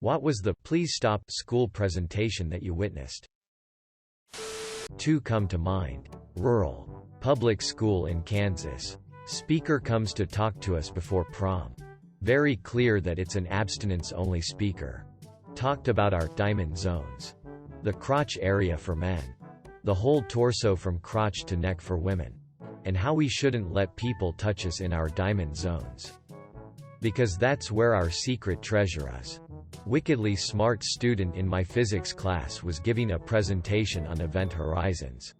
What was the "please stop" school presentation that you witnessed? 2 come to mind. Rural. Public school in Kansas. Speaker comes to talk to us before prom. Very clear that it's an abstinence-only speaker. Talked about our diamond zones. The crotch area for men. The whole torso from crotch to neck for women. And how we shouldn't let people touch us in our diamond zones. Because that's where our secret treasure is. Wickedly smart student in my physics class was giving a presentation on event horizons.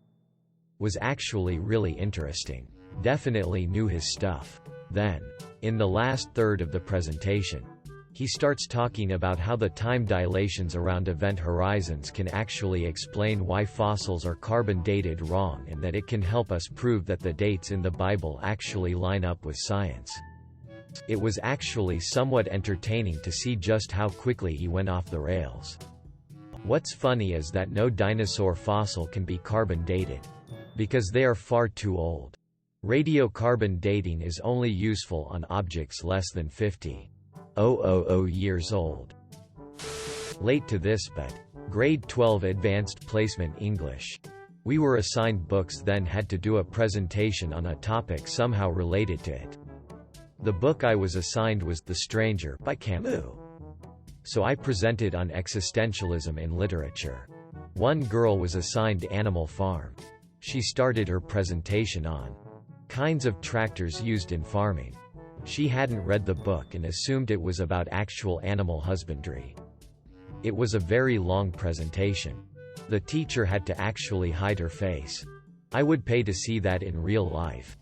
Was actually really interesting. Definitely knew his stuff. Then, in the last third of the presentation, he starts talking about how the time dilations around event horizons can actually explain why fossils are carbon dated wrong and that it can help us prove that the dates in the Bible actually line up with science. It was actually somewhat entertaining to see just how quickly he went off the rails. What's funny is that no dinosaur fossil can be carbon dated. Because they are far too old. Radiocarbon dating is only useful on objects less than 50,000 years old. Late to this but. Grade 12 Advanced Placement English. We were assigned books then had to do a presentation on a topic somehow related to it. The book I was assigned was The Stranger by Camus. So I presented on existentialism in literature. One girl was assigned Animal Farm. She started her presentation on kinds of tractors used in farming. She hadn't read the book and assumed it was about actual animal husbandry. It was a very long presentation. The teacher had to actually hide her face. I would pay to see that in real life.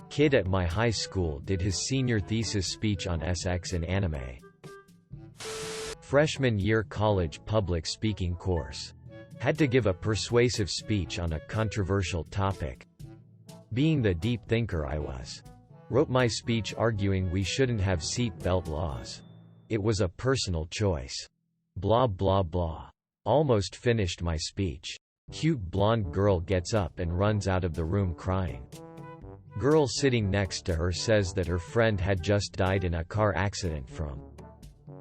Kid at my high school did his senior thesis speech on SX in anime. Freshman year college public speaking course. Had to give a persuasive speech on a controversial topic. Being the deep thinker I was, wrote my speech arguing we shouldn't have seat belt laws. It was a personal choice. Blah blah blah. Almost finished my speech. Cute blonde girl gets up and runs out of the room crying. Girl sitting next to her says that her friend had just died in a car accident from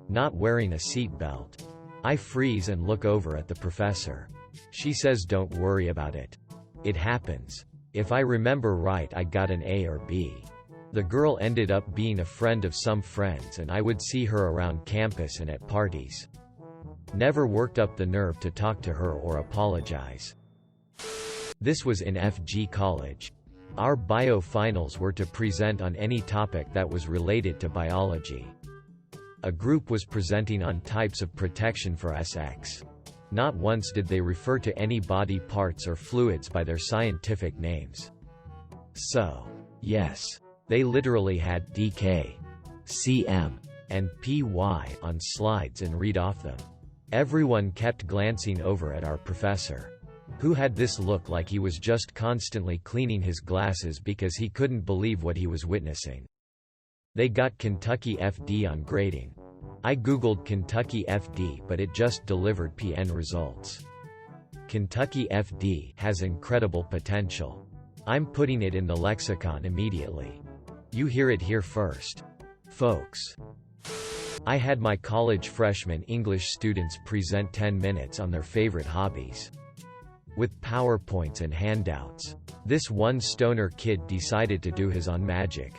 not wearing a seat belt. I freeze and look over at the professor. She says don't worry about it. It happens. If I remember right I got an A or B. The girl ended up being a friend of some friends and I would see her around campus and at parties. Never worked up the nerve to talk to her or apologize. This was in FG college. Our bio finals were to present on any topic that was related to biology. A group was presenting on types of protection for SX. Not once did they refer to any body parts or fluids by their scientific names. So, yes, they literally had DK, CM, and PY on slides and read off them. Everyone kept glancing over at our professor, who had this look like he was just constantly cleaning his glasses because he couldn't believe what he was witnessing. They got Kentucky FD on grading. I googled Kentucky FD but it just delivered PN results. Kentucky FD has incredible potential. I'm putting it in the lexicon immediately. You hear it here first, folks. I had my college freshman English students present 10 minutes on their favorite hobbies. With PowerPoints and handouts. This one stoner kid decided to do his on Magic: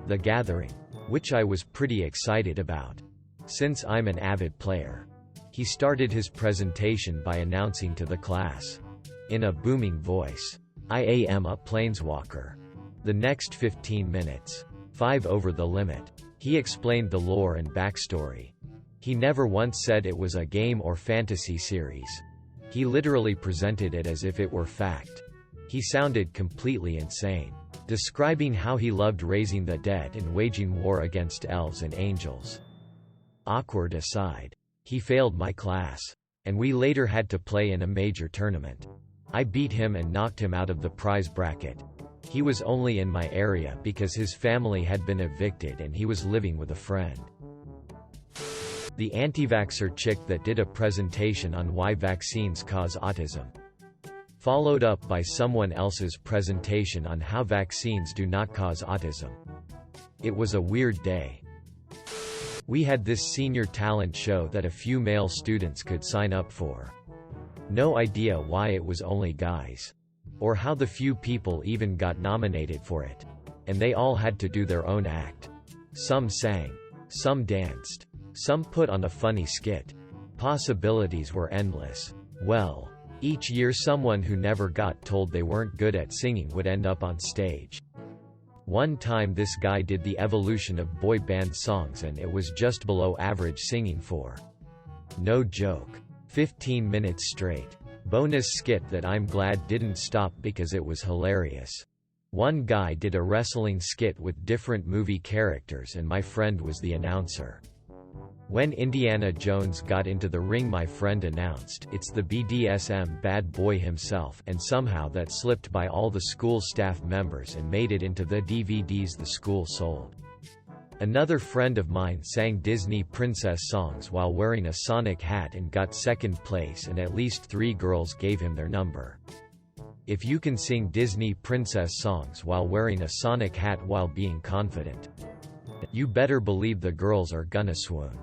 The Gathering, which I was pretty excited about, since I'm an avid player. He started his presentation by announcing to the class, in a booming voice, I am a planeswalker. The next 15 minutes, 5 over the limit, he explained the lore and backstory. He never once said it was a game or fantasy series. He literally presented it as if it were fact. He sounded completely insane, describing how he loved raising the dead and waging war against elves and angels. Awkward aside, he failed my class, and we later had to play in a major tournament. I beat him and knocked him out of the prize bracket. He was only in my area because his family had been evicted and he was living with a friend. The anti-vaxxer chick that did a presentation on why vaccines cause autism. Followed up by someone else's presentation on how vaccines do not cause autism. It was a weird day. We had this senior talent show that a few male students could sign up for. No idea why it was only guys. Or how the few people even got nominated for it. And they all had to do their own act. Some sang. Some danced. Some put on a funny skit. Possibilities were endless. Well, each year someone who never got told they weren't good at singing would end up on stage. One time this guy did the evolution of boy band songs and it was just below average singing for. No joke. 15 minutes straight. Bonus skit that I'm glad didn't stop because it was hilarious. One guy did a wrestling skit with different movie characters and my friend was the announcer. When Indiana Jones got into the ring, my friend announced, "It's the BDSM bad boy himself," and somehow that slipped by all the school staff members and made it into the DVDs the school sold. Another friend of mine sang Disney princess songs while wearing a Sonic hat and got second place, and at least 3 girls gave him their number. If you can sing Disney princess songs while wearing a Sonic hat while being confident, you better believe the girls are gonna swoon.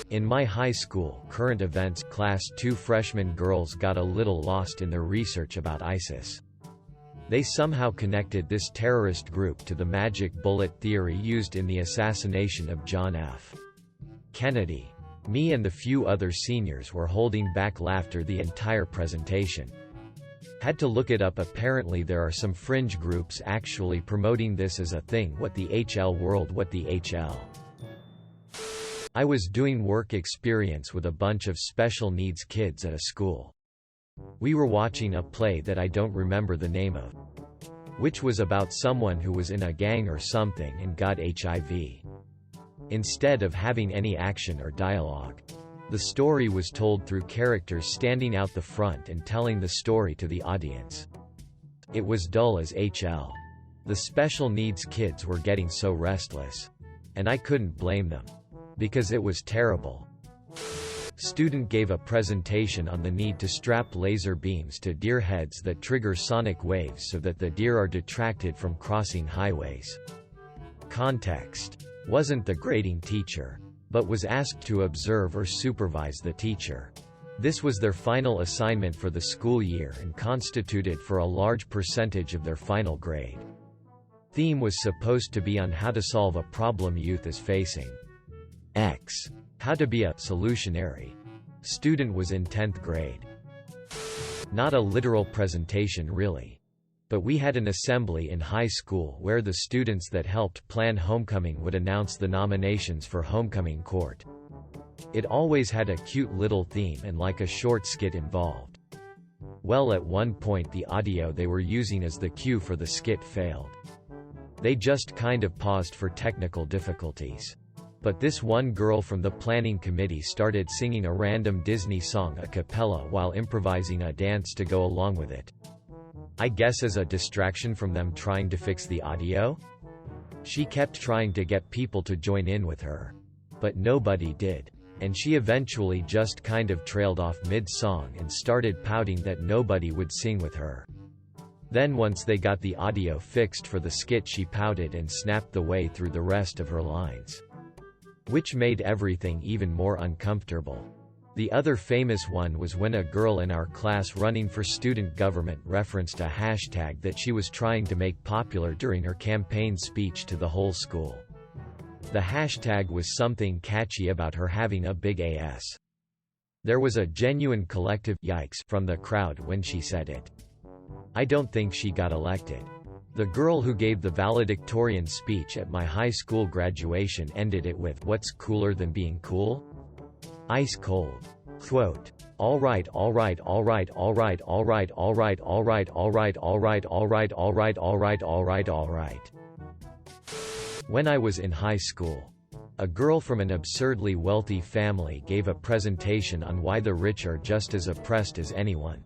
In my high school current events class, 2 freshman girls got a little lost in their research about ISIS. They somehow connected this terrorist group to the magic bullet theory used in the assassination of John F. Kennedy. Me and the few other seniors were holding back laughter the entire presentation. Had to look it up. Apparently there are some fringe groups actually promoting this as a thing. What the HL world, what the HL. I was doing work experience with a bunch of special needs kids at a school. We were watching a play that I don't remember the name of, which was about someone who was in a gang or something and got HIV. Instead of having any action or dialogue, the story was told through characters standing out the front and telling the story to the audience. It was dull as HL. The special needs kids were getting so restless. And I couldn't blame them. Because it was terrible. Student gave a presentation on the need to strap laser beams to deer heads that trigger sonic waves so that the deer are detracted from crossing highways. Context. Wasn't the grading teacher, but was asked to observe or supervise the teacher. This was their final assignment for the school year and constituted for a large percentage of their final grade. Theme was supposed to be on how to solve a problem youth is facing. X. How to be a solutionary. Student was in 10th grade. Not a literal presentation really. But we had an assembly in high school where the students that helped plan homecoming would announce the nominations for homecoming court. It always had a cute little theme and like a short skit involved. Well, at one point the audio they were using as the cue for the skit failed. They just kind of paused for technical difficulties. But this one girl from the planning committee started singing a random Disney song a cappella while improvising a dance to go along with it. I guess as a distraction from them trying to fix the audio? She kept trying to get people to join in with her. But nobody did. And she eventually just kind of trailed off mid-song and started pouting that nobody would sing with her. Then once they got the audio fixed for the skit, she pouted and snapped the way through the rest of her lines. Which made everything even more uncomfortable. The other famous one was when a girl in our class running for student government referenced a hashtag that she was trying to make popular during her campaign speech to the whole school. The hashtag was something catchy about her having a big ass. There was a genuine collective yikes from the crowd when she said it. I don't think she got elected. The girl who gave the valedictorian speech at my high school graduation ended it with, "What's cooler than being cool? Ice cold." Quote. Alright, alright, alright, alright, alright, alright, alright, alright, alright, alright, alright, alright, alright, alright. When I was in high school, a girl from an absurdly wealthy family gave a presentation on why the rich are just as oppressed as anyone.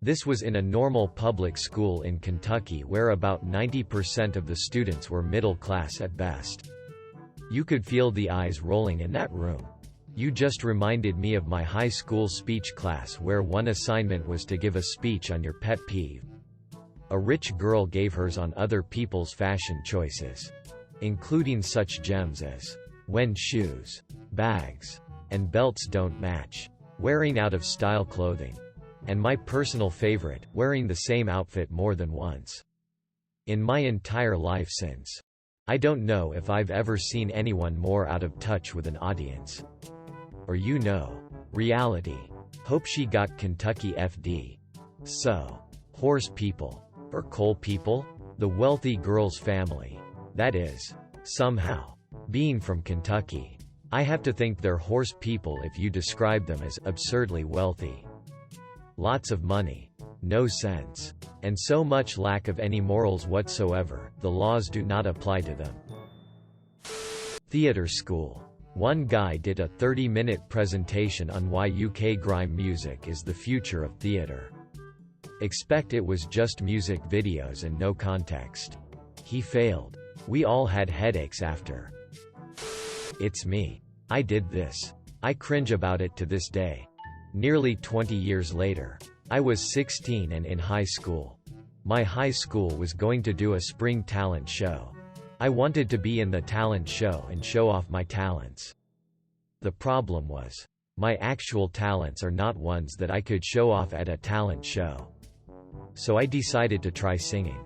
This was in a normal public school in Kentucky where about 90% of the students were middle class at best. You could feel the eyes rolling in that room. You just reminded me of my high school speech class where one assignment was to give a speech on your pet peeve. A rich girl gave hers on other people's fashion choices, including such gems as When shoes, bags, and belts don't match. Wearing out-of-style clothing. And my personal favorite, wearing the same outfit more than once. In my entire life since. I don't know if I've ever seen anyone more out of touch with an audience. Or reality. Hope she got Kentucky FD. So. Horse people. Or coal people? The wealthy girl's family. That is. Somehow. Being from Kentucky. I have to think they're horse people if you describe them as absurdly wealthy. Lots of money. No sense. And so much lack of any morals whatsoever, the laws do not apply to them. Theatre school. One guy did a 30-minute presentation on why UK grime music is the future of theatre. Expect it was just music videos and no context. He failed. We all had headaches after. It's me. I did this. I cringe about it to this day. Nearly 20 years later. I was 16 and in high school. My high school was going to do a spring talent show. I wanted to be in the talent show and show off my talents. The problem was, my actual talents are not ones that I could show off at a talent show. So I decided to try singing.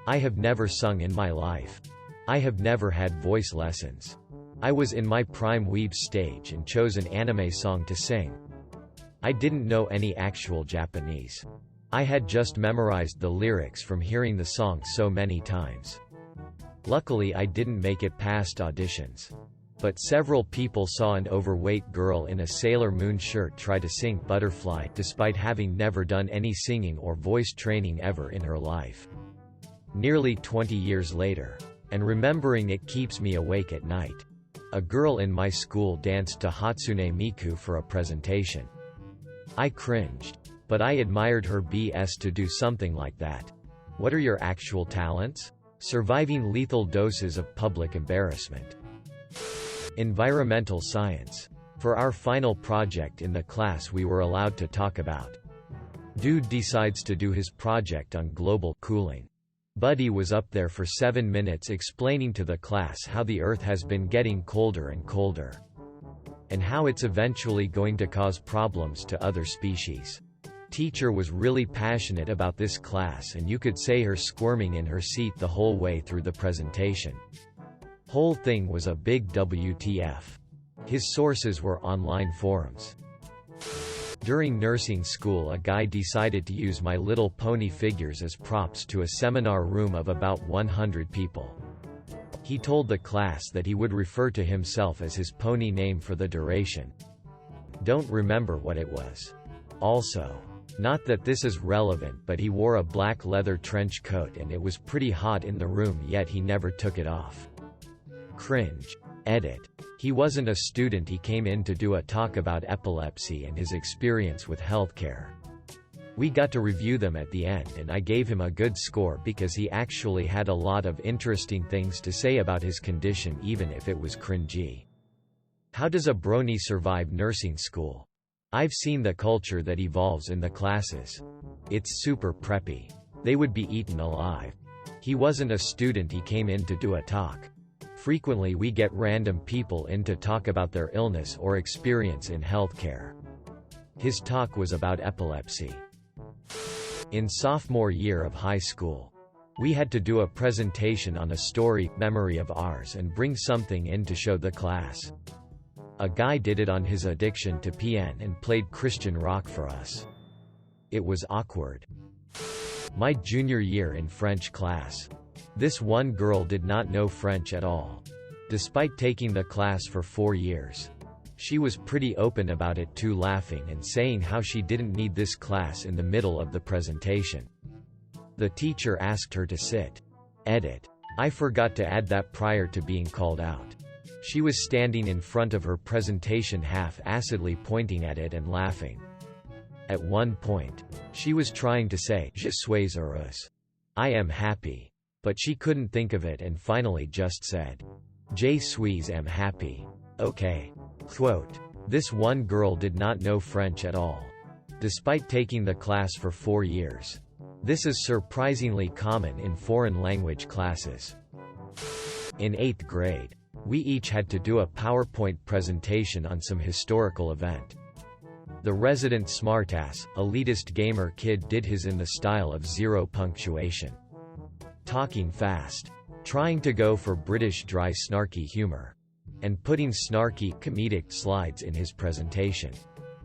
I have never sung in my life. I have never had voice lessons. I was in my prime weeb stage and chose an anime song to sing. I didn't know any actual Japanese. I had just memorized the lyrics from hearing the song so many times. Luckily I didn't make it past auditions. But several people saw an overweight girl in a Sailor Moon shirt try to sing Butterfly despite having never done any singing or voice training ever in her life. Nearly 20 years later. And remembering it keeps me awake at night. A girl in my school danced to Hatsune Miku for a presentation. I cringed. But I admired her BS to do something like that. What are your actual talents? Surviving lethal doses of public embarrassment. Environmental science. For our final project in the class we were allowed to talk about. Dude decides to do his project on global cooling. Buddy was up there for 7 minutes explaining to the class how the Earth has been getting colder and colder. And how it's eventually going to cause problems to other species. Teacher was really passionate about this class and you could say her squirming in her seat the whole way through the presentation. Whole thing was a big WTF. His sources were online forums. During nursing school a guy decided to use My Little Pony figures as props to a seminar room of about 100 people. He told the class that he would refer to himself as his pony name for the duration. Don't remember what it was. Also, not that this is relevant, but he wore a black leather trench coat and it was pretty hot in the room yet he never took it off. Cringe. Edit. He wasn't a student, he came in to do a talk about epilepsy and his experience with healthcare. We got to review them at the end and I gave him a good score because he actually had a lot of interesting things to say about his condition even if it was cringy. How does a brony survive nursing school? I've seen the culture that evolves in the classes. It's super preppy. They would be eaten alive. He wasn't a student, he came in to do a talk. Frequently we get random people in to talk about their illness or experience in healthcare. His talk was about epilepsy. In sophomore year of high school, we had to do a presentation on a story, memory of ours and bring something in to show the class. A guy did it on his addiction to PN and played Christian rock for us. It was awkward. My junior year in French class. This one girl did not know French at all. Despite taking the class for 4 years. She was pretty open about it too, laughing and saying how she didn't need this class in the middle of the presentation. The teacher asked her to sit. Edit. I forgot to add that prior to being called out. She was standing in front of her presentation half-assedly pointing at it and laughing. At one point, she was trying to say, Je suis heureuse. I am happy. But she couldn't think of it and finally just said, Je suis am happy. Okay. Quote. This one girl did not know French at all. Despite taking the class for 4 years. This is surprisingly common in foreign language classes. In 8th grade. We each had to do a PowerPoint presentation on some historical event. The resident smartass, elitist gamer kid did his in the style of zero punctuation. Talking fast. Trying to go for British dry snarky humor. And putting snarky, comedic slides in his presentation.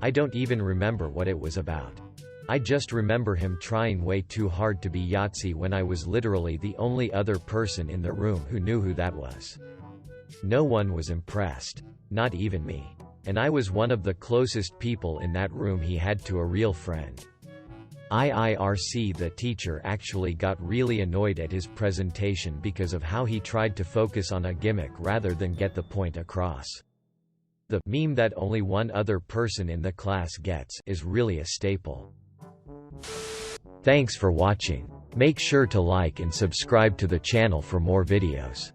I don't even remember what it was about. I just remember him trying way too hard to be Yahtzee when I was literally the only other person in the room who knew who that was. No one was impressed. Not even me. And I was one of the closest people in that room he had to a real friend. IIRC the teacher actually got really annoyed at his presentation because of how he tried to focus on a gimmick rather than get the point across. The meme that only one other person in the class gets is really a staple. Thanks for watching. Make sure to like and subscribe to the channel for more videos.